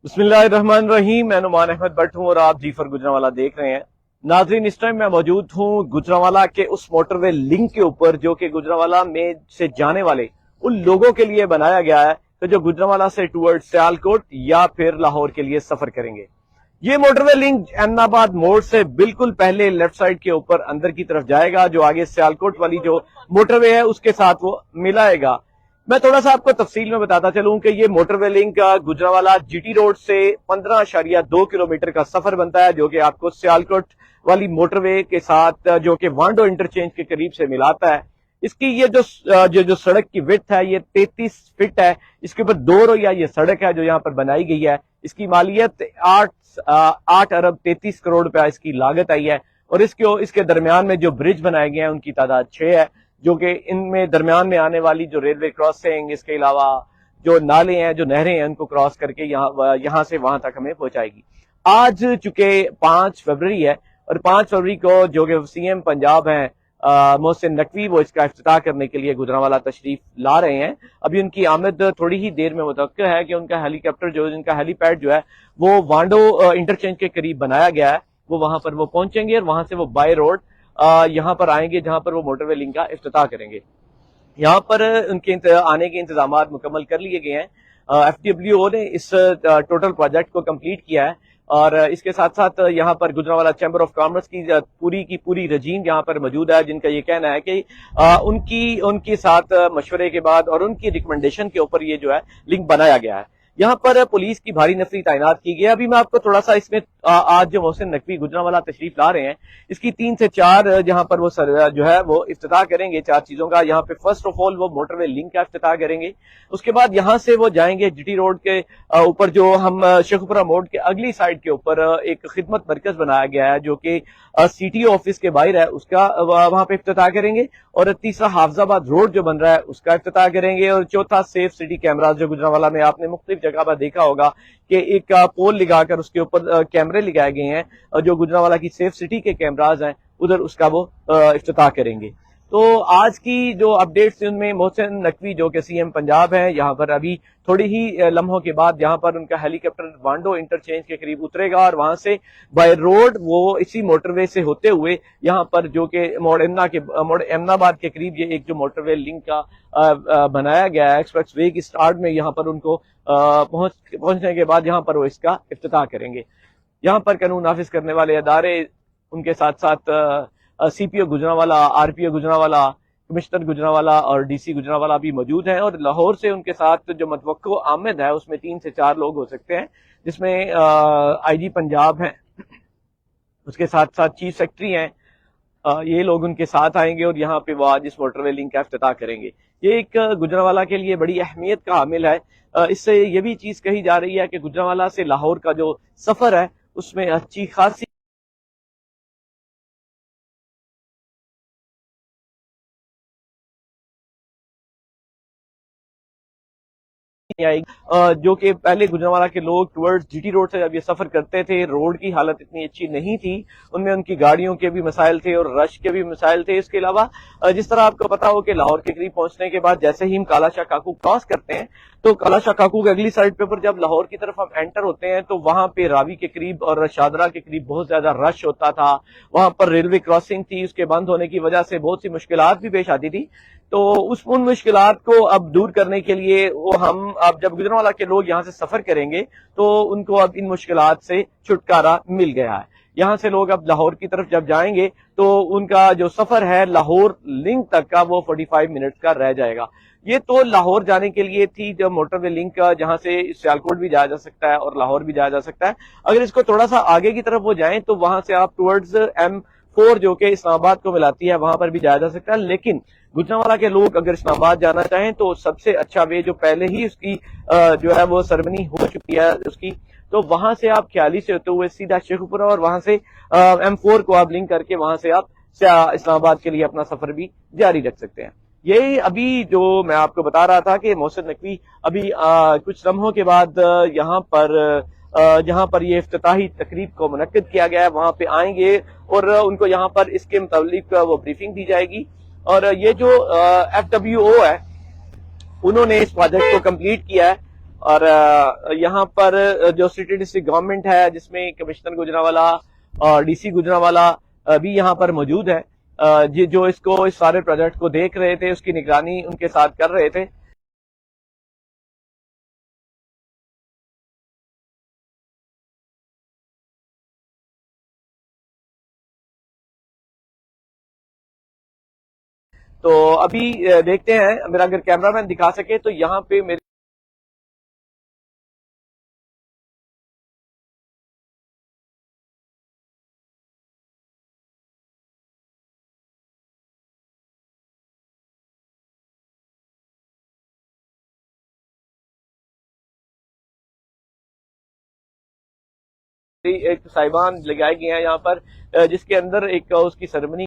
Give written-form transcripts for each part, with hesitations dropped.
बिस्मिल्लाहिर्रहमानिर्रहीम। मैं नुमान अहमद भट्ट हूँ और आप जी फॉर गुजरांवाला देख रहे हैं। नाजरीन, इस टाइम मैं मौजूद हूँ गुजरांवाला के उस मोटरवे लिंक के ऊपर जो कि गुजरांवाला में से जाने वाले उन लोगों के लिए बनाया गया है तो जो गुजरांवाला से टुवर्ड सियालकोट या फिर लाहौर के लिए सफर करेंगे। ये मोटरवे लिंक एमनाबाद मोड़ से बिल्कुल पहले लेफ्ट साइड के ऊपर अंदर की तरफ जाएगा, जो आगे सियालकोट वाली जो मोटरवे है उसके साथ वो मिलाएगा। मैं थोड़ा सा आपको तफसील में बताता चलूं कि ये motorway link Gujranwala GT road से 15.2 किलोमीटर का सफर बनता है, जो कि आपको सियालकोट वाली मोटरवे के साथ जो कि वांडो इंटरचेंज के करीब से मिलाता है। इसकी ये जो सड़क की विड्थ है ये 33 फीट है। इसके ऊपर 2 रोया ये सड़क है जो यहाँ पर बनाई गई है। इसकी मालियत 8 अरब 33 करोड़ रुपया इसकी लागत आई है और इसके दरमियान में जो ब्रिज बनाए गए हैं उनकी तादाद 6 है, जो कि इनमें दरमियान में आने वाली जो रेलवे क्रॉसिंग, इसके अलावा जो नाले हैं, जो नहरें हैं, उनको क्रॉस करके यहाँ से वहां तक हमें पहुंचाएगी। आज चूंकि 5 फरवरी है और 5 फरवरी को जो कि सीएम पंजाब हैं मोहसिन नकवी, वो इसका इफ्तिताह करने के लिए गुजरांवाला तशरीफ ला रहे हैं। अभी उनकी आमद थोड़ी ही देर में मुतवक्किल है कि उनका हेलीकॉप्टर जिनका हेलीपैड जो है वो वांडो इंटरचेंज के करीब बनाया गया है, वो वहां पर वो पहुंचेंगे और वहां से वो बाय रोड यहाँ पर आएंगे जहां पर वो मोटरवे लिंक का इफ्तिताह करेंगे। यहाँ पर उनके आने के इंतजाम मुकम्मल कर लिए गए हैं। एफडब्ल्यूओ ने इस टोटल प्रोजेक्ट को कंप्लीट किया है और इसके साथ साथ यहाँ पर गुजरांवाला चैम्बर ऑफ कॉमर्स की पूरी रजीम यहाँ पर मौजूद है, जिनका ये कहना है कि उनके साथ मशवरे के बाद और उनकी रिकमेंडेशन के ऊपर ये जो है लिंक बनाया गया है। यहाँ पर पुलिस की भारी नफरी तैनात की गई है। अभी मैं आपको थोड़ा सा इसमें आज जो मोहसिन नकवी गुजरांवाला तशरीफ ला रहे हैं इसकी 3 से 4 जहाँ पर वो जो है वो इफ्तिताह करेंगे 4 चीजों का। यहाँ पे फर्स्ट ऑफ ऑल वो मोटरवे लिंक का इफ्तिताह करेंगे। उसके बाद यहाँ से वो जाएंगे जीटी रोड के ऊपर, जो हम शेखुपुरा मोड़ के अगली साइड के ऊपर एक खिदमत मरकज बनाया गया है जो कि सीटी ऑफिस के बाहर है, उसका वहां पे इफ्तिताह करेंगे। और तीसरा हाफजाबाद रोड जो बन रहा है उसका इफ्तिताह करेंगे। और चौथा सेफ सिटी कैमराज, जो गुजरांवाला में आपने मुख्तलिफ जगह पर देखा होगा कि एक पोल लगाकर उसके ऊपर कैमरे लगाए गए हैं जो गुजरांवाला की सेफ सिटी के कैमराज हैं, उधर उसका वो इफ्तिताह करेंगे। तो आज की जो अपडेट्स हैं उनमें मोहसिन नकवी जो कि सीएम पंजाब हैं, यहाँ पर अभी थोड़ी ही लम्हों के बाद यहाँ पर उनका हेलीकॉप्टर वांडो इंटरचेंज के करीब उतरेगा और वहां से बाय रोड वो इसी मोटरवे से होते हुए यहाँ पर जो कि मोड़ एमनाबाद के करीब ये एक जो मोटरवे लिंक का बनाया गया है एक्सप्रेस वे की स्टार्ट में, यहाँ पर उनको पहुंचने के बाद यहाँ पर वो इसका इफ्तिताह करेंगे। यहाँ पर कानून नाफिज करने वाले अदारे, उनके साथ साथ CPO Gujranwala, RPO Gujranwala, commissioner Gujranwala और डीसी गुजरांवाला भी मौजूद हैं। और लाहौर से उनके साथ जो मतवक्को आमद है उसमें 3 से 4 लोग हो सकते हैं, जिसमें आईजी पंजाब हैं, उसके साथ साथ चीफ सेक्रेटरी हैं। ये लोग उनके साथ आएंगे और यहाँ पे वो आज इस मोटरवे लिंक का इफ्तिताह करेंगे। ये एक गुजरांवाला के लिए बड़ी अहमियत का हामिल है। इससे ये भी चीज कही जा रही है कि गुजरांवाला से लाहौर का जो सफर है उसमें अच्छी खासी आएगी। जो कि पहले गुजरांवाला के लोग टुवर्ड्स जीटी रोड से जब ये सफर करते थे, रोड की हालत इतनी अच्छी नहीं थी, उनमें उनकी गाड़ियों के भी मसाइल थे और रश के भी मसाइल थे। इसके अलावा जिस तरह आपको पता हो कि लाहौर के करीब पहुंचने के बाद जैसे ही हम काला शाह काकू क्रॉस करते हैं तो काला शाह काकू की अगली साइड पे पर जब लाहौर की तरफ हम एंटर होते हैं तो वहां पे रावी के करीब और शादरा के करीब बहुत ज्यादा रश होता था। वहां पर रेलवे क्रॉसिंग थी, उसके बंद होने की वजह से बहुत सी मुश्किलात भी पेश आती थी। तो उन मुश्किलात को अब दूर करने के लिए वो हम अब जब गुजरांवाला के लोग यहाँ से सफर करेंगे तो उनको अब इन मुश्किलात से छुटकारा मिल गया है। यहाँ से लोग अब लाहौर की तरफ जब जाएंगे तो उनका जो सफर है लाहौर लिंक तक का वो 45 मिनट का रह जाएगा। ये तो लाहौर जाने के लिए थी जब मोटरवे लिंक जहां से सियालकोट भी जाया जा सकता है और लाहौर भी जाया जा सकता है। अगर इसको थोड़ा सा आगे की तरफ वो जाएं तो वहां से आप टुवर्ड्स M4 जो कि इस्लामाबाद को मिलाती है वहां पर भी जाया जा सकता है। लेकिन गुजरांवाला के लोग अगर इस्लामाबाद जाना चाहें तो सबसे अच्छा वे जो पहले ही उसकी जो है वो सरमनी हो चुकी है उसकी, तो वहां से आप ख्याली से होते हुए सीधा शेखुपुरा और वहां से M4 को आप लिंक करके वहां से आप इस्लामाबाद के लिए अपना सफर भी जारी रख सकते हैं। यही अभी जो मैं आपको बता रहा था कि मोहसिन नकवी अभी कुछ लम्हों के बाद जहां पर ये इफ्तिताही तकरीब को मुनक्किद किया गया है वहां पे आएंगे और उनको यहाँ पर इसके मुताबिक वो ब्रीफिंग दी जाएगी। और ये जो FWO है उन्होंने इस प्रोजेक्ट को कंप्लीट किया है اور یہاں پر جو سٹی ڈسٹرکٹ گورنمنٹ ہے جس میں کمشنر گجرانوالہ اور ڈی سی گجرانوالہ بھی یہاں پر موجود ہے، جو اس سارے پروجیکٹ کو دیکھ رہے تھے، اس کی نگرانی ان کے ساتھ کر رہے تھے۔ تو ابھی دیکھتے ہیں، میرا اگر کیمرہ مین دکھا سکے تو یہاں پہ میرے ایک صاحبان لگائے گئے ہیں یہاں پر، جس کے اندر ایک اس کی سرمنی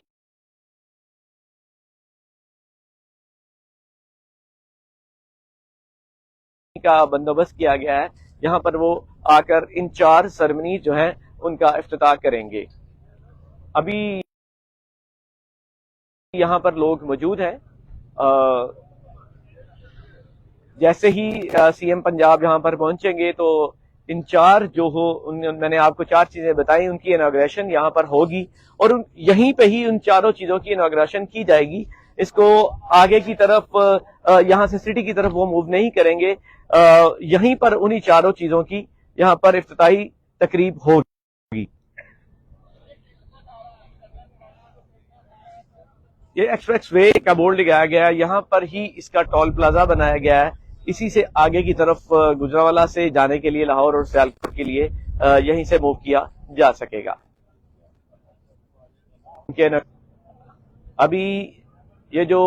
کا بندوبست کیا گیا ہے، یہاں پر وہ آ کر ان 4 سرمنی جو ہیں ان کا افتتاح کریں گے۔ ابھی یہاں پر لوگ موجود ہیں، جیسے ہی سی ایم پنجاب یہاں پر پہنچیں گے تو ان 4 جو میں نے آپ کو 4 چیزیں بتائی، ان کی انوگریشن یہاں پر ہوگی اور یہیں پہ ہی ان 4 چیزوں کی انوگریشن کی جائے گی۔ اس کو آگے کی طرف یہاں سے سٹی کی طرف وہ موو نہیں کریں گے، یہیں پر انہی 4 چیزوں کی یہاں پر افتتاحی تقریب ہوگی۔ یہ ایکسپریس وے کا بورڈ لگایا گیا ہے، یہاں پر ہی اس کا ٹول پلازا بنایا گیا ہے، اسی سے آگے کی طرف گجرانوالہ سے جانے کے لیے، لاہور اور سیالکوٹ کے لیے یہیں سے موو کیا جا سکے گا۔ ابھی یہ جو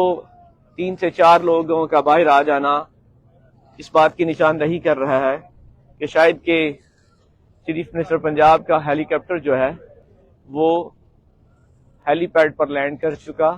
3 سے 4 لوگوں کا باہر آ جانا اس بات کی نشاندہی کر رہا ہے کہ شاید کہ چیف منسٹر پنجاب کا ہیلی کاپٹر جو ہے وہ ہیلی پیڈ پر لینڈ کر چکا۔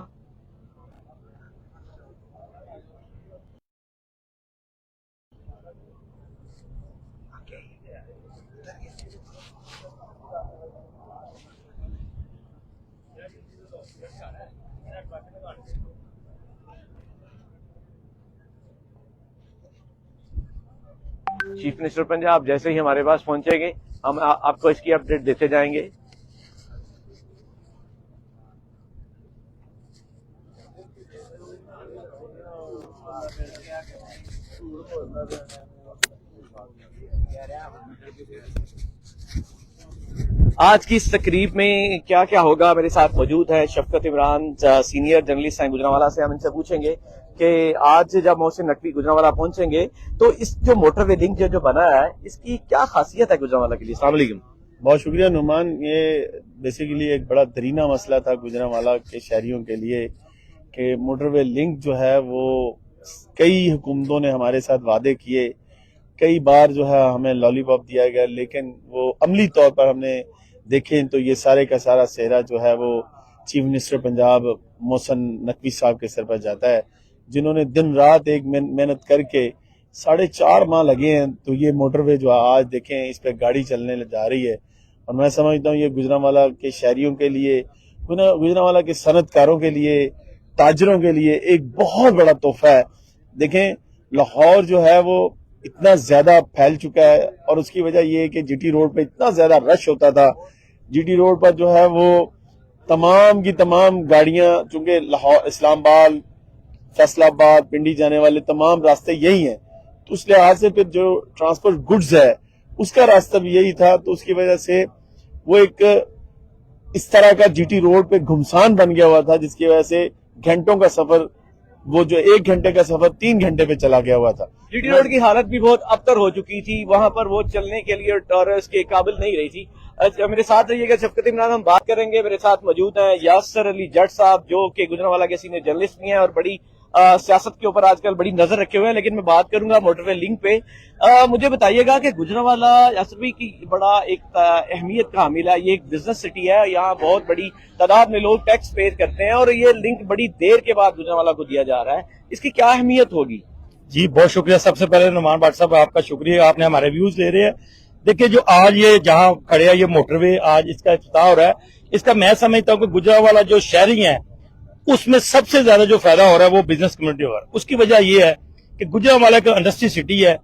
چیف منسٹر پنجاب جیسے ہی ہمارے پاس پہنچیں گے ہم آپ کو اس کی اپڈیٹ دیتے جائیں گے۔ آج کی اس تقریب میں کیا کیا ہوگا، میرے ساتھ موجود ہے شفقت عمران، سینئر جرنلسٹ ہیں گجرانوالہ سے۔ ہم ان سے پوچھیں گے کہ آج جب محسن نقوی گجرانوالہ پہنچیں گے تو اس جو موٹر وے لنک جو بنا ہے اس کی کیا خاصیت ہے گجرانوالہ کے لیے؟ السلام علیکم۔ بہت شکریہ نعمان۔ یہ بیسیکلی ایک بڑا درینہ مسئلہ تھا گجرانوالہ کے شہریوں کے لیے کہ موٹر وے لنک جو ہے وہ کئی حکومتوں نے ہمارے ساتھ وعدے کیے، کئی بار جو ہے ہمیں لالی پاپ دیا گیا، لیکن وہ عملی طور پر ہم نے دیکھیں تو یہ سارے کا سارا سہرا جو ہے وہ چیف منسٹر پنجاب محسن نقوی صاحب کے سر پر جاتا ہے، جنہوں نے دن رات ایک محنت کر کے 4.5 ماہ لگے ہیں۔ تو یہ موٹر وے جو آج دیکھیں اس پہ گاڑی چلنے جا رہی ہے، اور میں سمجھتا ہوں یہ گجرانوالہ کے شہریوں کے لیے، گجرانوالہ کے صنعت کاروں کے لیے، تاجروں کے لیے ایک بہت بڑا تحفہ ہے۔ دیکھیں لاہور جو ہے وہ اتنا زیادہ پھیل چکا ہے، اور اس کی وجہ یہ ہے کہ جی ٹی روڈ پہ اتنا زیادہ رش ہوتا تھا۔ جی ٹی روڈ پر جو ہے وہ تمام کی تمام گاڑیاں، چونکہ لاہور، اسلام آباد، فیصل آباد، پنڈی جانے والے تمام راستے یہی ہیں، تو اس لحاظ سے پھر جو ٹرانسپورٹ گڈز ہے اس کا راستہ بھی یہی تھا، تو اس کی وجہ سے وہ ایک اس طرح کا جی ٹی روڈ پہ گھمسان بن گیا ہوا تھا، جس کی وجہ سے گھنٹوں کا سفر، وہ جو 1 گھنٹے کا سفر 3 گھنٹے پہ چلا گیا ہوا تھا۔ جی ٹی روڈ کی حالت بھی بہت ابتر ہو چکی تھی، وہاں پر وہ چلنے کے لیے ٹورس کے قابل نہیں رہی تھی۔ میرے ساتھ رہیے گا شفقت عمران، ہم بات کریں گے۔ میرے ساتھ موجود ہیں یاسر علی جٹ صاحب جو کہ گجرانوالہ کے سینئر جرنلسٹ بھی ہیں اور بڑی سیاست کے اوپر آج کل بڑی نظر رکھے ہوئے ہیں، لیکن میں بات کروں گا موٹر وے لنک پہ۔ مجھے بتائیے گا کہ گجرانوالہ یاسر بھائی کی بڑا ایک اہمیت کا حامل ہے، یہ ایک بزنس سٹی ہے، یہاں بہت بڑی تعداد میں لوگ ٹیکس پے کرتے ہیں، اور یہ لنک بڑی دیر کے بعد گجرانوالہ کو دیا جا رہا ہے، اس کی کیا اہمیت ہوگی؟ جی بہت شکریہ۔ سب سے پہلے نعمان بٹ صاحب آپ کا شکریہ، آپ نے ہمارے ویوز لے رہے ہیں۔ دیکھیں جو آج یہ جہاں کھڑے ہیں یہ موٹر وے آج اس کا افتتاح ہو رہا ہے، اس کا میں سمجھتا ہوں کہ گجرانوالہ جو شہری ہیں اس میں سب سے زیادہ جو فائدہ ہو رہا ہے وہ بزنس کمیونٹی ہو رہا ہے۔ اس کی وجہ یہ ہے کہ گجرانوالہ کا انڈسٹری سٹی ہے،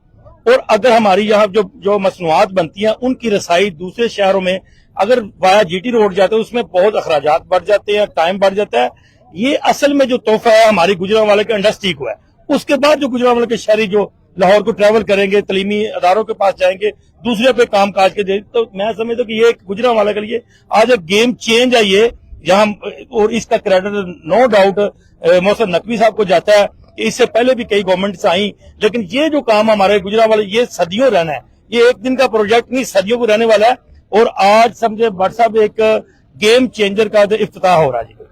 اور اگر ہماری یہاں جو مصنوعات بنتی ہیں ان کی رسائی دوسرے شہروں میں اگر وایا جی ٹی روڈ جاتے ہیں اس میں بہت اخراجات بڑھ جاتے ہیں، ٹائم بڑھ جاتا ہے. یہ اصل میں جو تحفہ ہے ہماری گجرانوالے کے انڈسٹری کو ہے. اس کے بعد جو گجرانوالے کے شہری جو لاہور کو ٹریول کریں گے، تعلیمی اداروں کے پاس جائیں گے، دوسرے پہ کام کاج کے دیں، تو میں سمجھتا ہوں کہ یہ گجرانوالے کے لیے آج ایک گیم چینج ہے یہ یہاں. اور اس کا credit no doubt Mohsin Naqvi صاحب کو جاتا ہے. اس سے پہلے بھی کئی گورنمنٹس آئیں، لیکن یہ جو کام ہمارے گجرانوالے یہ صدیوں رہنا ہے. یہ ایک دن کا پروجیکٹ نہیں، صدیوں کو رہنے والا ہے. اور آج سمجھے بٹ صاحب ایک گیم چینجر کا افتتاح ہو رہا ہے.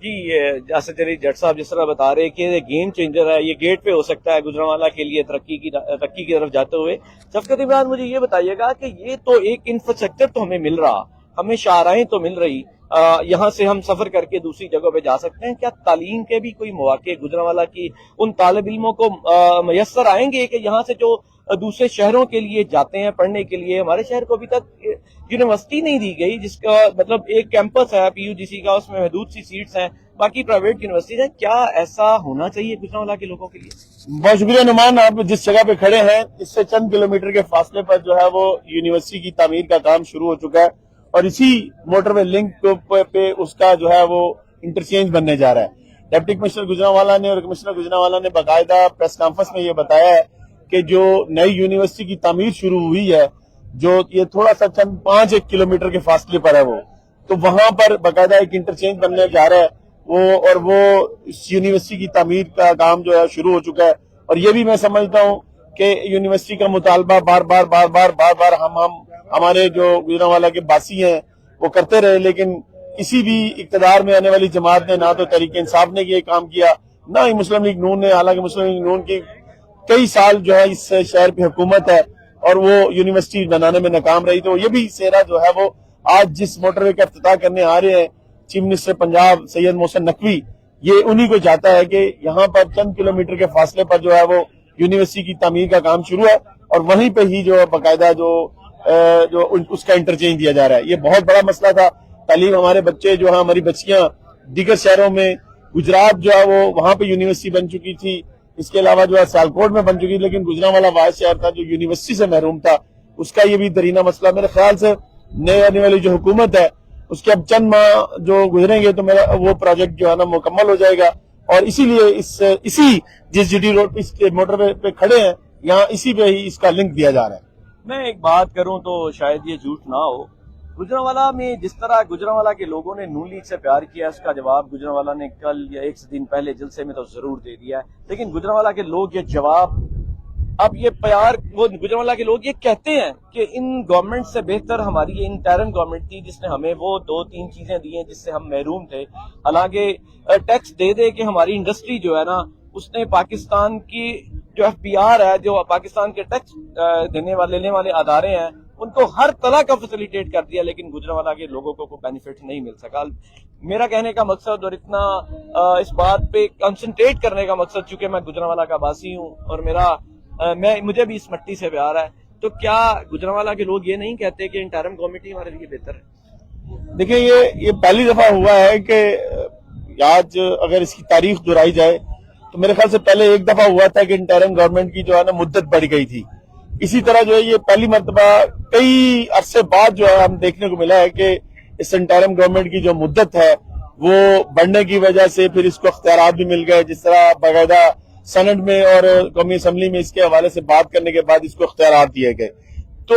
جی جیسے چلیے جٹ صاحب جس طرح بتا رہے کہ یہ گیم چینجر ہے، یہ گیٹ پہ ہو سکتا ہے گجرانوالہ کے لیے ترقی کی طرف جاتے ہوئے. شفقت عمران مجھے یہ بتائیے گا کہ یہ تو ایک انفراسٹرکچر تو ہمیں مل رہا، ہمیں شاہراہیں تو مل رہی، یہاں سے ہم سفر کر کے دوسری جگہوں پہ جا سکتے ہیں. کیا تعلیم کے بھی کوئی مواقع گجرانوالہ کی ان طالب علموں کو میسر آئیں گے کہ یہاں سے جو دوسرے شہروں کے لیے جاتے ہیں پڑھنے کے لیے؟ ہمارے شہر کو ابھی تک یونیورسٹی نہیں دی گئی جس کا مطلب ایک کیمپس ہے پی یو جی سی کا، اس میں محدود سی سیٹس ہیں، باقی پرائیویٹ یونیورسٹیز ہیں. کیا ایسا ہونا چاہیے گجرانوالہ کے لوگوں کے لیے؟ بہت شکریہ نعمان. آپ جس جگہ پہ کھڑے ہیں اس سے چند کلومیٹر کے فاصلے پر جو ہے وہ یونیورسٹی کی تعمیر کا کام شروع ہو چکا ہے، اور اسی موٹر وے لنک پہ اس کا جو ہے وہ انٹرچینج بننے جا رہا ہے. ڈپٹی کمشنر گجرانوالہ نے اور کمشنر گجرانوالہ نے باقاعدہ پریس کانفرنس میں یہ بتایا ہے کہ جو نئی یونیورسٹی کی تعمیر شروع ہوئی ہے، جو یہ تھوڑا سا چند 5 کلومیٹر کے فاصلے پر ہے وہ، تو وہاں پر باقاعدہ ایک انٹرچینج بننے جا رہا ہے وہ اس یونیورسٹی کی تعمیر کا کام جو ہے شروع ہو چکا ہے. اور یہ بھی میں سمجھتا ہوں کہ یونیورسٹی کا مطالبہ بار بار ہمارے جو گجرانوالہ کے باسی ہیں وہ کرتے رہے، لیکن کسی بھی اقتدار میں آنے والی جماعت نے، نہ تو تحریک انصاف نے یہ کام کیا، نہ ہی مسلم لیگ نون نے. حالانکہ مسلم لیگ نون کی کئی سال جو ہے اس شہر پہ حکومت ہے اور وہ یونیورسٹی بنانے میں ناکام رہی. تو یہ بھی سیرا جو ہے وہ آج جس موٹر وے کا افتتاح کرنے آ رہے ہیں چیف منسٹر پنجاب سید محسن نقوی، یہ انہی کو چاہتا ہے کہ یہاں پر چند کلومیٹر کے فاصلے پر جو ہے وہ یونیورسٹی کی تعمیر کا کام شروع ہے، اور وہیں پہ ہی جو باقاعدہ جو اس کا انٹرچینج دیا جا رہا ہے. یہ بہت بڑا مسئلہ تھا. تعلیم ہمارے بچے جو ہیں، ہماری بچیاں دیگر شہروں میں، گجرات جو ہے وہ وہاں پہ یونیورسٹی بن چکی تھی، اس کے علاوہ جو ہے سیالکوٹ میں بن چکی، لیکن گجرانوالہ واحد شہر تھا جو یونیورسٹی سے محروم تھا. اس کا یہ بھی درینہ مسئلہ. میرے خیال سے نئے آنے والی جو حکومت ہے اس کے اب چند ماہ جو گزریں گے تو میرا وہ پروجیکٹ جو ہے نا مکمل ہو جائے گا. اور اسی لیے اسی جس جی ٹی روڈ اس موٹر وے پہ کھڑے ہیں یہاں اسی پہ ہی اس کا لنک دیا جا رہا ہے. میں ایک بات کروں تو شاید یہ جھوٹ نہ ہو، گجرانوالہ میں جس طرح گجرانوالہ کے لوگوں نے نون لیگ سے پیار کیا، اس کا جواب گجرانوالہ نے کل یا ایک دن پہلے جلسے میں تو ضرور دے دیا ہے. لیکن گجرانوالہ کے لوگ یہ جواب، اب یہ پیار، وہ گجرانوالہ کے لوگ یہ کہتے ہیں کہ ان گورنمنٹ سے بہتر ہماری یہ انٹرم گورنمنٹ تھی جس نے ہمیں وہ 2-3 چیزیں دی ہیں جس سے ہم محروم تھے. حالانکہ ٹیکس دے کہ ہماری انڈسٹری جو ہے نا اس نے پاکستان کی جو ایف پی آر ہے، جو پاکستان کے ٹیکس لینے والے ادارے ہیں، ان کو ہر طرح کا فیسیلیٹیٹ کر دیا، لیکن گجرانوالہ کے لوگوں کو کوئی بینیفٹ نہیں مل سکا. میرا کہنے کا مقصد اور اتنا اس بات پہ کنسنٹریٹ کرنے کا مقصد، چونکہ میں گجرانوالہ کا باسی ہوں اور مجھے بھی اس مٹی سے پیار ہے، تو کیا گجرانوالہ کے لوگ یہ نہیں کہتے کہ انٹرم کمیٹی ہمارے لیے بہتر ہے؟ دیکھیں یہ پہلی دفعہ ہوا ہے کہ آج اگر اس کی تاریخ دہرائی جائے تو میرے خیال سے پہلے ایک دفعہ ہوا تھا کہ انٹرم گورنمنٹ کی جو ہے نا مدت بڑھ گئی تھی. اسی طرح جو ہے یہ پہلی مرتبہ کئی عرصے بعد جو ہے ہم دیکھنے کو ملا ہے کہ اس انٹرم گورنمنٹ کی جو مدت ہے وہ بڑھنے کی وجہ سے پھر اس کو اختیارات بھی مل گئے، جس طرح باقاعدہ سینٹ میں اور قومی اسمبلی میں اس کے حوالے سے بات کرنے کے بعد اس کو اختیارات دیے گئے. تو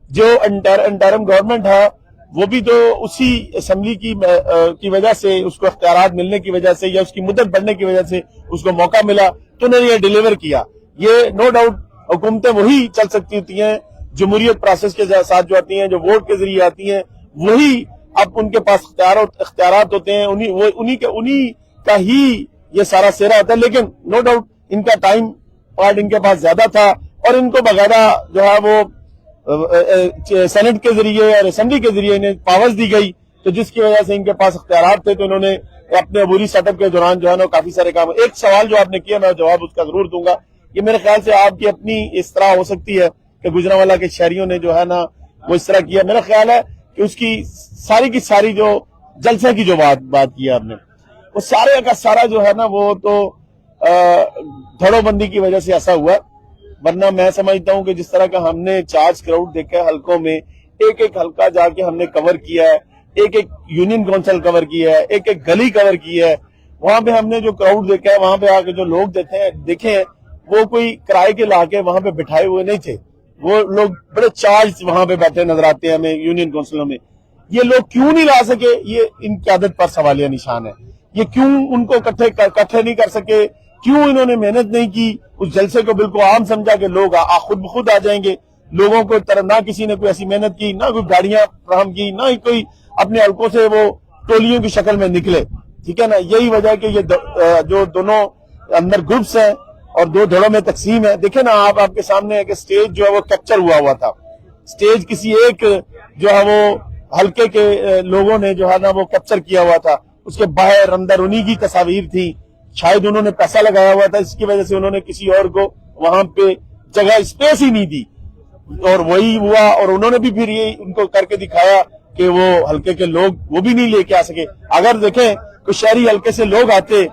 جو انٹرم گورنمنٹ ہے وہ بھی تو اسی اسمبلی کی وجہ سے، اس کو اختیارات ملنے کی وجہ سے یا اس کی مدت بڑھنے کی وجہ سے اس کو موقع ملا تو انہوں نے یہ ڈیلیور کیا. یہ نو ڈاؤٹ حکومتیں وہی چل سکتی ہوتی ہیں جمہوریت پروسیس کے ساتھ جو آتی ہیں، جو ووٹ کے ذریعے آتی ہیں، وہی اب ان کے پاس اختیارات ہوتے ہیں، انہی کا ہی یہ سارا سیرا ہوتا ہے. لیکن نو ڈاؤٹ ان کا ٹائم پارٹ ان کے پاس زیادہ تھا اور ان کو باقاعدہ جو ہے وہ سینٹ کے ذریعے اور اسمبلی کے ذریعے انہیں پاورز دی گئی، تو جس کی وجہ سے ان کے پاس اختیارات تھے، تو انہوں نے اپنے عبوری سیٹ اپ کے دوران جو ہے نا کافی سارے کام. ایک سوال جو آپ نے کیا میں جواب اس کا ضرور دوں گا. یہ میرے خیال سے آپ کی اپنی اس طرح ہو سکتی ہے کہ گجرانوالہ کے شہریوں نے جو ہے نا وہ اس طرح کیا. میرا خیال ہے کہ اس کی ساری جو جلسے کی جو بات کی آپ نے، وہ سارے کا سارا جو ہے نا وہ تو دھڑوں بندی کی وجہ سے ایسا ہوا. ورنہ میں سمجھتا ہوں کہ جس طرح کا ہم نے چارج کراؤڈ دیکھا ہے حلقوں میں، ایک ایک حلقہ جا کے ہم نے کور کیا ہے، ایک ایک یونین کونسل کور کیا ہے، ایک ایک گلی کور کی ہے، وہاں پہ ہم نے جو کراؤڈ دیکھا ہے، وہاں پہ آ کے جو لوگ دیکھے ہیں وہ کوئی کرائے کے لا کے وہاں پہ بٹھائے ہوئے نہیں تھے، وہ لوگ بڑے چارج وہاں پہ بیٹھے نظر آتے ہیں ہمیں یونین کونسلوں میں۔ یہ لوگ کیوں نہیں لا سکے، یہ ان قیادت پر سوالیہ نشان ہے۔ یہ کیوں ان کو اکٹھے نہیں کر سکے، کیوں انہوں نے محنت نہیں کی، اس جلسے کو بالکل عام سمجھا کہ لوگ خود بخود آ جائیں گے، لوگوں کو نہ کسی نے کوئی ایسی محنت کی، نہ کوئی گاڑیاں فراہم کی، نہ ہی کوئی اپنے حلقوں سے وہ ٹولیوں کی شکل میں نکلے، ٹھیک ہے نا۔ یہی وجہ ہے کہ یہ جو دونوں اندر گروپس ہیں اور دو دھڑوں میں تقسیم ہے۔ دیکھیں نا آپ کے سامنے ہے کہ سٹیج جو ہے وہ کیپچر ہوا تھا، سٹیج کسی ایک جو ہے وہ حلقے کے لوگوں نے جو ہے نا وہ کیپچر کیا ہوا تھا، اس کے باہر اندر انہی کی تصاویر تھی، شاید انہوں نے پیسہ لگایا ہوا تھا، اس کی وجہ سے انہوں نے کسی اور کو وہاں پہ جگہ اسپیس ہی نہیں دی، اور وہی ہوا، اور انہوں نے بھی پھر یہ ان کو کر کے دکھایا کہ وہ حلقے کے لوگ وہ بھی نہیں لے کے آ سکے۔ اگر دیکھیں کوئی شہری حلقے سے لوگ آتے،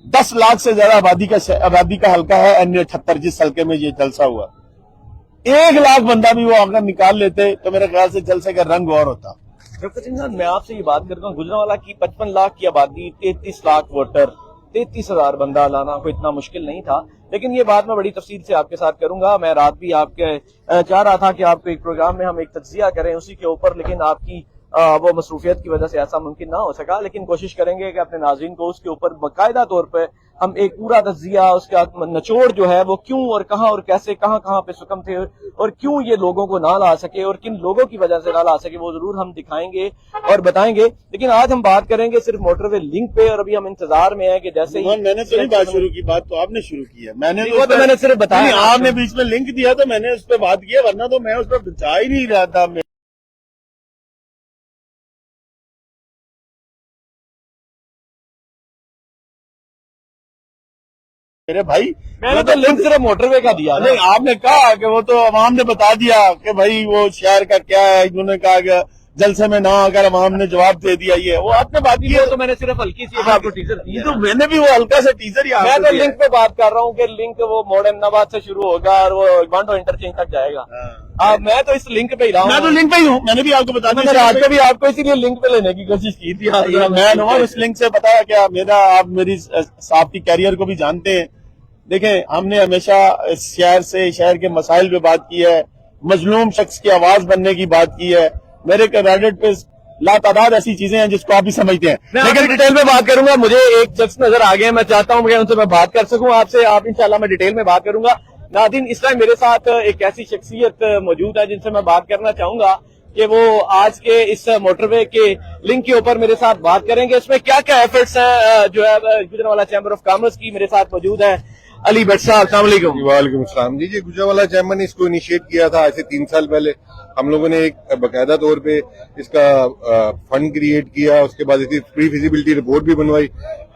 10 لاکھ سے زیادہ آبادی کا حلقہ ہے N78 جس حلقے میں یہ جلسہ ہوا، 1 لاکھ بندہ بھی وہ اگر نکال لیتے تو میرے خیال سے جلسے کا رنگ اور ہوتا۔ ڈاکٹر سنگھ، میں آپ سے یہ بات کرتا ہوں، گجرانوالہ کی 55 لاکھ کی آبادی، 33 لاکھ ووٹر، 33,000 بندہ لانا کوئی اتنا مشکل نہیں تھا، لیکن یہ بات میں بڑی تفصیل سے آپ کے ساتھ کروں گا۔ میں رات بھی آپ کے چاہ رہا تھا کہ آپ کو ایک پروگرام میں ہم ایک تجزیہ کریں اسی کے اوپر، لیکن آپ کی وہ مصروفیت کی وجہ سے ایسا ممکن نہ ہو سکا، لیکن کوشش کریں گے کہ اپنے ناظرین کو اس کے اوپر باقاعدہ طور پہ ہم ایک پورا تجزیہ، اس کا نچوڑ جو ہے وہ کیوں اور کہاں اور کیسے کہاں پہ سکم تھے اور کیوں یہ لوگوں کو نہ لا سکے اور کن لوگوں کی وجہ سے نہ لا سکے، وہ ضرور ہم دکھائیں گے اور بتائیں گے۔ لیکن آج ہم بات کریں گے صرف موٹر وے لنک پہ، اور ابھی ہم انتظار میں ہیں کہ جیسے ہی میں نے تو نہیں بات شروع کی، بات تو آپ نے شروع کی ہے، میں نے صرف بتایا، آپ نے بیچ میں لنک دیا تو میں نے اس پہ بات کی، ورنہ تو میں اس پہ بچا ہی نہیں رہا تھا۔ میرے بھائی میں نے تو لنک صرف موٹر وے کا دیا، نہیں آپ نے کہا کہ وہ تو عوام نے بتا دیا کہ بھائی وہ شہر کا کیا ہے، انہوں نے کہا کہ جلسے میں نہ آ کر عوام نے جواب دے دیا، یہ وہ آپ نے بات کی، تو میں نے صرف ہلکی سی آپ کو ٹیزر دیا، تو میں نے بھی وہ ہلکا سا ٹیزر ہی میں تو لنک پہ بات کر رہا ہوں کہ لنک وہ ماڈرن آباد سے شروع ہوگا اور وہ بانڈو انٹرچینج تک جائے گا۔ میں تو اس لنک پہ ہی رہا ہوں، میں تو لنک پہ ہی ہوں، میں نے بھی آپ کو بتا دیا، رات پہ بھی آپ کو اسی لیے لنک پہ لینے کی کوشش کی تھی۔ میں اس لنک سے پتا ہے کیا میرا، آپ میری صاحب کی کیریئر کو بھی جانتے ہیں، دیکھیں ہم نے ہمیشہ اس شہر کے مسائل پہ بات کی ہے، مظلوم شخص کی آواز بننے کی بات کی ہے، میرے کریڈٹ پہ لا تعداد ایسی چیزیں ہیں جس کو آپ بھی سمجھتے ہیں، لیکن ڈیٹیل میں بات کروں گا، مجھے ایک شخص نظر آ گئے، میں چاہتا ہوں کہ ان سے میں بات کر سکوں آپ سے، آپ انشاءاللہ میں ڈیٹیل میں بات کروں گا۔ ناظرین، اس ٹائم میرے ساتھ ایک ایسی شخصیت موجود ہے جن سے میں بات کرنا چاہوں گا کہ وہ آج کے اس موٹر وے کے لنک کے اوپر میرے ساتھ بات کریں گے، اس میں کیا کیا ایفرٹس ہیں جو ہے گجرانوالہ چیمبر آف کامرس کی۔ میرے ساتھ موجود ہے علی بٹ صاحب، السلام علیکم۔ وعلیکم السلام جی۔ گجرانوالہ چیمبر نے اس کو انیشیٹ کیا تھا آج سے 3 سال پہلے، ہم لوگوں نے ایک باقاعدہ طور پہ اس کا فنڈ کریٹ کیا، اس کے بعد اس کی پری فیزیبلٹی رپورٹ بھی بنوائی،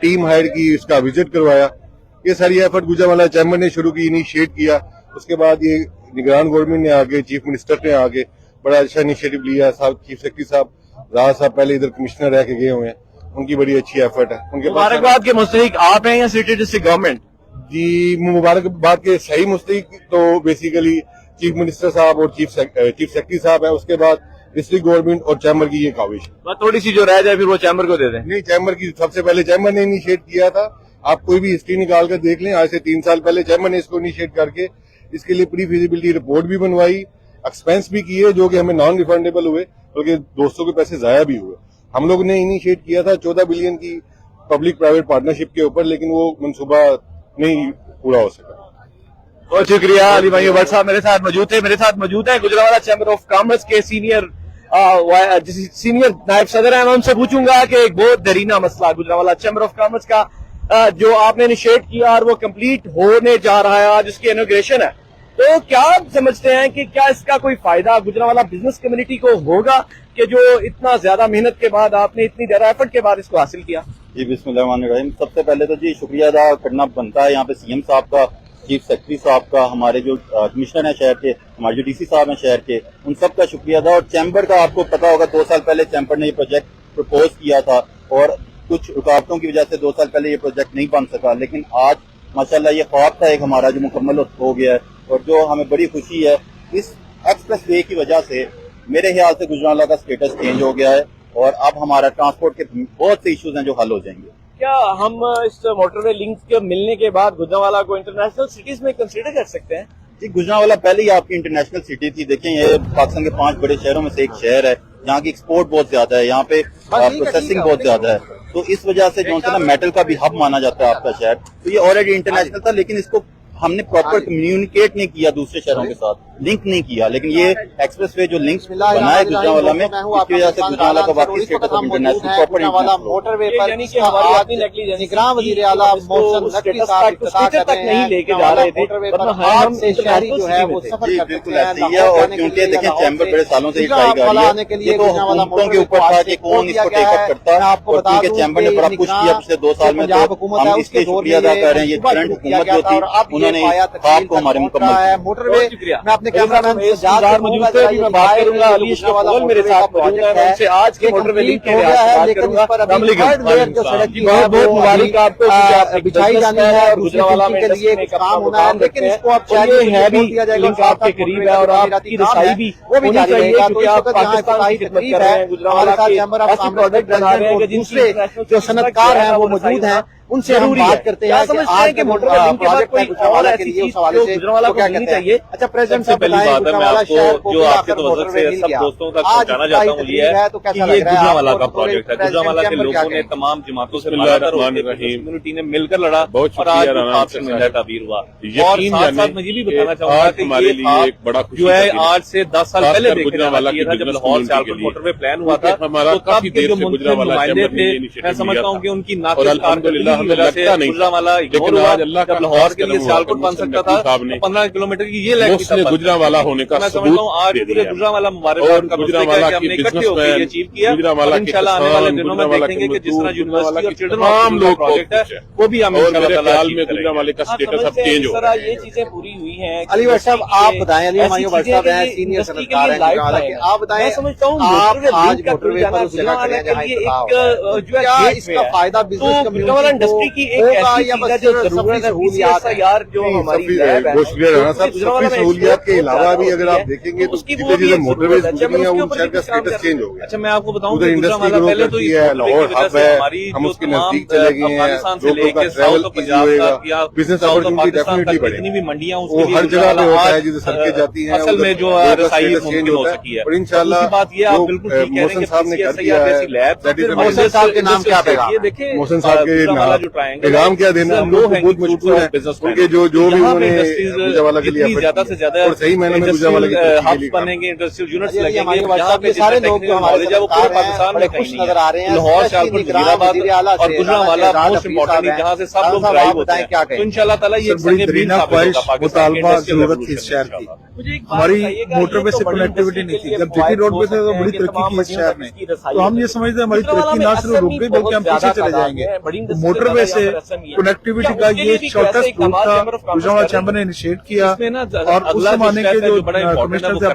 ٹیم ہائر کی، اس کا وزٹ کروایا، یہ ساری ایفرٹ گجرانوالہ چیمبر نے شروع کی، انیشیٹ کیا۔ اس کے بعد یہ نگران گورنمنٹ نے آگے، چیف منسٹر نے آگے بڑا اچھا انیشیٹو لیا، چیف سیکرٹری صاحب راز صاحب پہلے ادھر کمشنر رہ کے گئے ہوئے ہیں، ان کی بڑی اچھی ایفرٹ ہے۔ ان کے مبارکباد کے مستحق آپ ہیں یا سٹی ڈسٹرکٹ گورنمنٹ؟ جی مبارکباد کے صحیح مستحق تو بیسیکلی چیف منسٹر صاحب اور چیف سیکرٹری صاحب ہے، اس کے بعد ڈسٹرکٹ گورنمنٹ اور چیمبر کی یہ کاوش ہے۔ تھوڑی سی جو رہ جائے پھر وہ چیمبر کو دے دیں۔ نہیں، چیمبر کی سب سے پہلے چیمبر نے انیشیٹ کیا تھا، آپ کوئی بھی ہسٹری نکال کر دیکھ لیں، آج سے 3 سال پہلے چیمبر نے اس کو انیشیٹ کر کے اس کے لیے پری فیزیبلٹی رپورٹ بھی بنوائی، ایکسپینس بھی کیے جو کہ ہمیں نان ریفنڈیبل ہوئے، بلکہ دوستوں کے پیسے ضائع بھی ہوئے۔ ہم لوگ نے انیشیٹ کیا تھا 14 بلین کی پبلک پرائیویٹ پارٹنرشپ کے اوپر، لیکن وہ منصوبہ نہیں پورا ہو سکا۔ بہت شکریہ علی بھائی بٹ صاحب میرے ساتھ موجود ہے گجرانوالہ چیمبر آف کامرس کے سینئر نائب صدر ہیں۔ میں ان سے پوچھوں گا کہ ایک بہت دیرینہ مسئلہ گجرانوالہ چیمبر آف کامرس کا جو آپ نے انیشیٹ کیا اور وہ کمپلیٹ ہونے جا رہا ہے، آج اس کی انوگریشن ہے، تو کیا آپ سمجھتے ہیں کہ کیا اس کا کوئی فائدہ گجرانوالہ بزنس کمیونٹی کو ہوگا کہ جو اتنا زیادہ محنت کے بعد آپ نے اتنی زیادہ ایفرٹ کے بعد اس کو حاصل کیا؟ جی بسم اللہ الرحمن الرحیم۔ سب سے پہلے تو جی شکریہ ادا کرنا بنتا ہے یہاں پہ سی ایم صاحب کا، چیف سیکرٹری صاحب کا، ہمارے جو کمشنر ہیں شہر کے، ہمارے جو ڈی سی صاحب ہیں شہر کے، ان سب کا شکریہ ادا۔ اور چیمبر کا آپ کو پتا ہوگا 2 سال پہلے چیمبر نے یہ پروجیکٹ پرپوز کیا تھا اور کچھ رکاوٹوں کی وجہ سے 2 سال پہلے یہ پروجیکٹ نہیں بن سکا، لیکن آج माशाल्लाह ये ख्वाब था एक हमारा जो मुकम्मल हो गया है, और जो हमें बड़ी खुशी है इस एक्सप्रेस वे की वजह से मेरे ख्याल से गुजरांवाला का स्टेटस चेंज हो गया है और अब हमारा ट्रांसपोर्ट के बहुत से इश्यूज हैं जो हल हो जाएंगे। क्या हम इस मोटरवे लिंक के मिलने के बाद गुजरांवाला को इंटरनेशनल सिटीज में कंसीडर कर सकते हैं? जी, गुजरांवाला पहले ही आपकी इंटरनेशनल सिटी थी। देखें, ये पाकिस्तान के 5 बड़े शहरों में से एक शहर है, यहाँ की एक्सपोर्ट बहुत ज्यादा है, यहाँ पे प्रोसेसिंग बहुत ज्यादा है, तो इस वजह से जो है ना मेटल का भी हब माना जाता है आपका शहर। तो ये ऑलरेडी इंटरनेशनल था, लेकिन इसको हमने प्रॉपर कम्युनिकेट नहीं किया दूसरे शहरों के साथ, लिंक नहीं किया। लेकिन ये एक्सप्रेस वे जो लिंक बना है गुजरांवाला में, इसकी वजह से गुजरांवाला का वाकई status of international proper motorway पर यानी कि हमारी अपनी नकली निगरान वजीर आला मोहसिन नकवी साहब इफ्तिताह कर रहे हैं, नहीं लेके जा रहे थे, मोटरवे पर वरना आज हम से शहरी जो है वो सफर जी कर बिल्कुल सकते हैं। ऐसे ही है। और क्योंकि देखें चैम्बर बड़े सालों से ट्राई कर रही है, ये तो हुकूमतों के ऊपर था कि कौन इसको टेकअप करता है, और क्योंकि चैम्बर ने बड़ा पुश किया पिछले 2 साल में, तो हम इसके शुक्रिया अदा कर रहे हैं। ये करंट हुकूमत जो थी उन्होंने ख्वाब को हमारे मुकम्मल किया। मोटरवे मैं अपने कैमरामैन से मौजूद है, मैं बात करूंगा अली अशरफ मेरे साथ मौजूद है, उनसे आज के मोटरवे लिंक के लिहाज से बात करूंगा। बहुत मुबारक आपको बिछाई जानी है और गुजरांवाला के लिए कुछ काम होना है, लेकिन इसको आप है भी लिंक आपके करीब है और आपकी रसाई भी वो भी जारी रहेगा। तो क्योंकि आप पाकिस्तान की खिदमत कर रहे हैं, गुजरांवाला के ऐसे प्रोडक्ट बना रहे हैं कि दूसरे जो सनतकार हैं वो मौजूद हैं, उनसे हम बात करते हैं कि आज के मोटरवे लिंक के बाद कोई गुजरांवाला के लिए उस हवाले से गुजरांवाला को कहना चाहिए। अच्छा प्रेसिडेंट सबसे पहली बात है, मैं आपको जो आपके तवज्जो से सब दोस्तों तक पहुंचाना चाहता हूँ ये है कि ये गुजरांवाला का प्रोजेक्ट है। गुजरांवाला के लोगों ने तमाम जमातों से कम्युनिटी ने मिलकर लड़ा और आज आपसे मिलकर ताबीर हुआ। और साथ साथ मैं ये भी बताना चाहूंगा कि हमारे लिए एक बड़ा जो है आज से 10 साल पहले देखने वाला था, जब लाहौर सियालकोट मोटरवे प्लान हुआ था, तो काफी देर से नुमाइंदे थे, मैं समझता हूँ कि उनकी नाकाबिल कारकर्दगी गुजरांवाला इग्नोर हुआ। जब लाहौर के लिए सियालकोट बन सकता था तो 15 किलोमीटर की ये लाइन गुजरांवाला होने का मैं समझता हूँ आज पूरे गुजरांवाला मुबारकबाद का गुजरांवाला कि हमने इकट्ठे होकर ये अचीव किया। और इंशाल्लाह आने वाले दिनों में देखेंगे कि जिस तरह यूनिवर्सिटी और चिल्ड्रन हॉस्पिटल का प्रोजेक्ट है वो भी हम इंशाल्लाह में गुजरांवाले का स्टेटस अब चेंज हो रहा है। ये चीजें पूरी हुई हैं। अली भाई साहब आप बताएं, अली हमारे भाई साहब हैं, सीनियर सनतकार हैं गुजरांवाला के, आप बताएं मैं समझता हूँ आप आज मोटरवे पर उस जगह खड़े हैं जहाँ इफ्तिताह क्या इसका फायदा बिजनेस कम्युनिटी इंडस्ट्री की एक ऐसी चीज है जो जरूरत है यार, जो हमारी लैब है। बहुत शुक्रिया राणा साहब। सभी सहूलियात के अलावा भी अगर आप देखेंगे तो जितने जितने मोटरवेज गुजरी हैं उन शहर का स्टेटस चेंज हो गया। अच्छा मैं आपको बताऊं उधर इंडस्ट्री ग्रो करती है, लाहौर हब है, हम उसके नजदीक चले गए हैं, लोगों का ट्रैवल इजी होएगा, बिजनेस अपॉर्चुनिटी डेफिनेटली बढ़ेगी। भी मंडियां वो हर जगह पे होता है जिधर सड़कें जाती हैं, असल में जो रसाई चेंज हो होता सकी है। है। और इंशाल्लाह बात ये आप बिल्कुल ठीक कह रहे हैं कि साहब ने कर दिया है, मोहसिन साहब के नाम क्या पेगा? मोहसिन साहब के पैगाम क्या देना हम लोग बहुत मशहूर है उनके जो भी उन्होंने गुजरांवाला के लिए ज्यादा से ज्यादा और सही मायने में गुजरांवाला की हब्स बनेंगे, इंडस्ट्रियल यूनिट्स लगेंगे, जहाँ पे सारे लोग जो हमारे वो पूरे पाकिस्तान में खुश नजर आ रहे हैं। लाहौर सियालकोट वजीराबाद और गुजरांवाला मोस्ट इम्पोर्टेंट है जहाँ से सब लोग ड्राइव होते हैं। तो इंशाल्लाह ताला ये बड़ी दरीना ख्वाहिश मुतालबा जरूरत थी इस शहर की। हमारी मोटरवे से कनेक्टिविटी नहीं थी, जब जीटी रोड पे थे तो बड़ी तरक्की की इस शहर ने, तो हम ये समझते हैं हमारी तरक्की ना सिर्फ रुक गई बल्कि हम पीछे चले जाएंगे। तो मोटरवे से कनेक्टिविटी का ये शॉर्टेस्ट रूट था, गुजरांवाला चैम्बर ने इनिशिएट किया और उस जमाने के जो कमिश्नर थे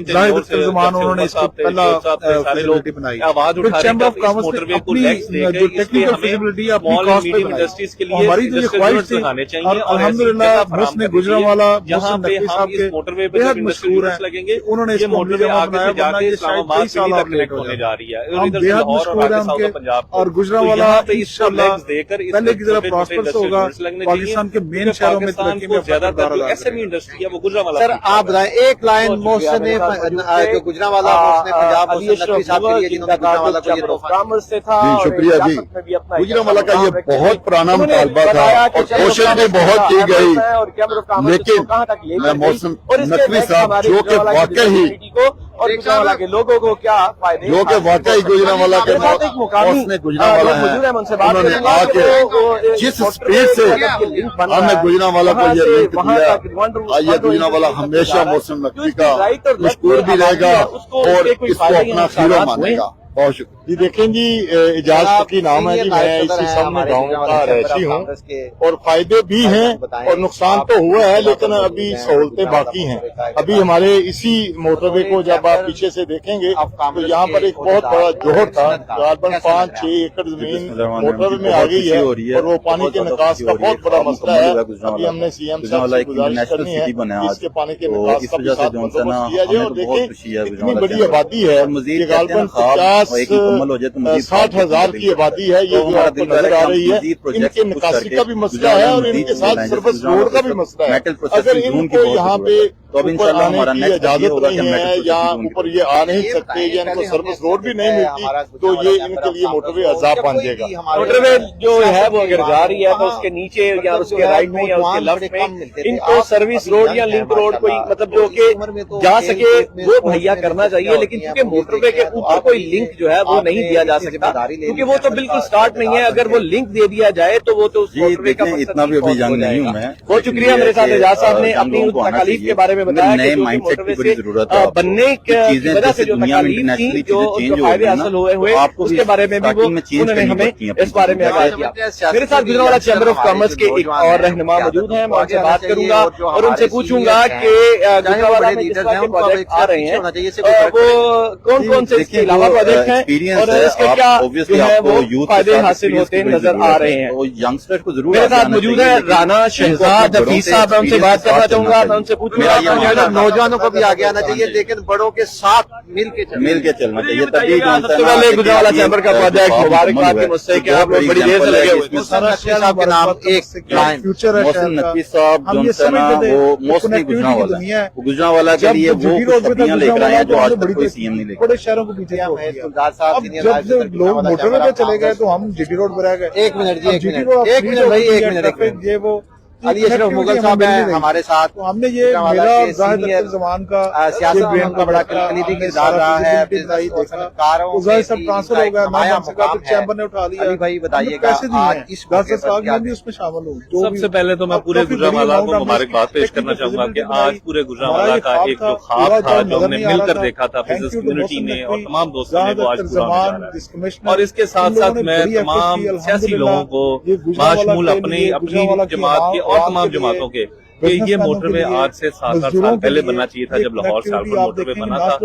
जाहिद अख्तर ज़मान उन्होंने इसको पहला फैसिलिटी बनाई। फिर चैम्बर ऑफ कॉमर्स ने अपनी जो टेक्निकल फैसिलिटी अपनी कॉस्ट पे बनाई। हमारी जो ये ख्वाहिश थी और अल्हम्दुलिल्लाह मोहसिन गुजरांवाला मोहसिन नकवी साहब के बेहद मशहूर है, उन्होंने इसको अमली जमा बनाया, वरना ये शायद कई साल और लेट हो जाए। हम बेहद मशहूर हैं उनके और गुजरांवाला इंशाल्लाह पहले की तरह प्रॉस्पर्स होगा, पाकिस्तान के मेन शहरों में तरक्की में ज्यादातर जो एसएमई इंडस्ट्री है वो गुजरांवाला। सर आप बताएं एक लाइन मोहसिन ने जो गुजरांवाला मोहसिन पंजाब मोहसिन नकवी साहब के लिए जिन्होंने गुजरांवाला को ये तोहफा से था। जी शुक्रिया जी। गुजरांवाला का ये बहुत पुराना मुतालबा था और कोशिश भी बहुत की गई, लेकिन मैं मोहसिन नकवी साहब जो कि वाकई और गुजरांवाला के लोगों को क्या फायदे, जो कि वाकई गुजरांवाला के उसने गुजरांवाला है, उन्होंने आके जिस स्पीड से हमने गुजरांवाला को ये लिंक दिया, आइए गुजरांवाला हमेशा मोहसिन नकवी का मशहूर भी रहेगा और इसको अपना हीरो मानेगा। बहुत शुक्रिया जी। देखें जी, एजाज फकीर नाम है जी, मैं इसी सामने गाँव का रहती हूँ और फायदे भी हैं और नुकसान तो हुआ है, लेकिन अभी सहूलतें बाकी हैं। अभी हमारे इसी मोटरवे को जब आप पीछे से देखेंगे तो यहाँ पर एक बहुत बड़ा जोहर था, तकरीबन 5-6 एकड़ जमीन मोटरवे में आ गई है और वो पानी के निकास का बहुत बड़ा मसला है। अभी हमने सीएम साहब से गुजारिश करनी है इसके पानी के निकास का किया जाए। और देखें इतनी बड़ी आबादी है, तकरीबन 50-60 हजार की आबादी है, ये जो आपको नजर आ रही है। इनके निकासी का भी मसला है और इनके साथ सर्विस रोड का भी मसला है। अगर इनको यहाँ पे ऊपर आने की इजाजत नहीं है या ऊपर ये आ नहीं सकते या इनको सर्विस रोड भी नहीं मिलती तो ये इनके लिए मोटरवे अजाब बन जाएगा। मोटरवे जो है वो अगर जा रही है तो उसके नीचे या उसके राइट में या उसके लेफ्ट में इनको सर्विस रोड या लिंक रोड कोई मतलब जो कि जा सके वो मुहैया करना चाहिए। लेकिन क्योंकि मोटरवे के ऊपर कोई लिंक जो है वो नहीं दिया जा सकता क्योंकि वो तो बिल्कुल स्टार्ट नहीं है। अगर वो लिंक दे दिया जाए तो वो तो उस मोटरवे का इतना भी अभी जंग नहीं हूँ मैं। बहुत शुक्रिया। मेरे साथ एजाज साहब ने अपनी तकलीफ के बारे में बताया नए माइंडसेट की बड़ी जरूरत है। बनने की वजह से जो तकलीफ थी, जो उनको फायदे हासिल हुए उसके बारे में भी वो उन्होंने हमें इस बारे में आगाह किया। मेरे साथ गुजरांवाला चैम्बर ऑफ कॉमर्स के एक और रहनुमा मौजूद हैं, मैं उनसे बात करूंगा और उनसे पूछूंगा कि गुजरांवाला में जिस तरह के प्रोजेक्ट आ रहे हैं वो कौन कौन से इसके अलावा प्रोजेक्ट हैं और इसके क्या जो है वो फायदे हासिल होते नजर आ रहे हैं। यंगस्टर को जरूर मेरे साथ मौजूद है राना शहजाद हफीज साहब, मैं उनसे बात करना चाहूंगा। मैं उनसे पूछूंगा नौजवानों को भी आगे आना चाहिए लेकिन बड़ों के साथ मिल के चलना चाहिए। तभी सबसे पहले गुजरांवाला चैम्बर का प्रोजेक्ट मुबारकबाद के मुझसे कि आप लोग बड़ी देर से लगे हुए साहब के नाम एक मोहसिन नकवी साहब जो है ना वो मोस्टली गुजरांवाला के लिए वो खुशखबरियां लेकर आए हैं जो आज तक कोई सीएम नहीं लेकर। बड़े शहरों को पीछे छोड़ दिया। अब जब लोग मोटरवे पे चले गए तो हम जीटी रोड पर आ गए। एक मिनट जी, एक मिनट भाई, एक मिनट। ये वो अली अशरफ मुगल साहब हैं हमारे साथ। तो हमने ये मेरा जाहिर जमान का सियासत में उनका बड़ा कलीदी किरदार रहा है। सब ट्रांसफर हो गया, मैं चैम्बर ने उठा लिया। अली भाई बताइएगा आज इस भी उसमें शामिल हो। सबसे पहले तो मैं पूरे गुजरांवाला को मुबारकबाद पेश करना चाहूंगा कि आज पूरे गुजरांवाला का एक जो ख्वाब था जो हमने मिलकर देखा था बिजनेस कम्युनिटी ने और तमाम दोस्तों ने वो आज पूरा होने जा रहा है। और इसके साथ साथ मैं तमाम सियासी लोगों को बाशमूल अपनी जमात के और तमाम जमातों के कि ये मोटरवे आज से 7-8 साल पहले बनना चाहिए था। जब लाहौर सियालकोट मोटरवे बना था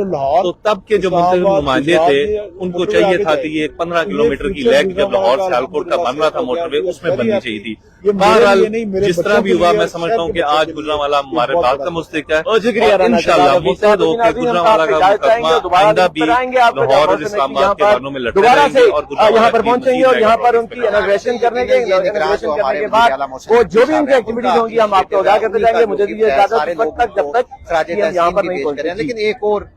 तो तब के जो नुमाइंदे थे उनको चाहिए था कि ये 15 किलोमीटर की लेग जब लाहौर सियालकोट का बन रहा था मोटरवे उसमें बननी चाहिए थी। बहरहाल जिस तरह भी हुआ मैं समझता हूँ कि आज गुजरांवाला हमारे बात का मुस्तक है। इंशाअल्लाह मुस्तैद होकर गुजरांवाला का मुकदमा आइंदा भी लाहौर और इस्लामाबाद के बानों में लड़ते रहेंगे और यहाँ पर पहुंचेंगे और यहाँ पर उनकी इनॉग्रेशन करने के बाद वो जो भी उनकी एक्टिविटीज होंगी हम आपको आगाह करते जाएंगे। मुझे दीजिए इजाजत तक जब तक यहाँ पर नहीं पहुंचे। लेकिन एक और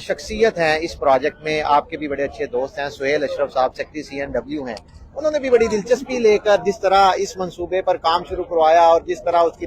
शख्सियत है इस प्रोजेक्ट में, आपके भी बड़े अच्छे दोस्त हैं, सुहेल अशरफ साहब सेक्रेटरी CNW हैं। उन्होंने भी बड़ी दिलचस्पी लेकर जिस तरह इस मंसूबे पर काम शुरू करवाया और जिस तरह उसकी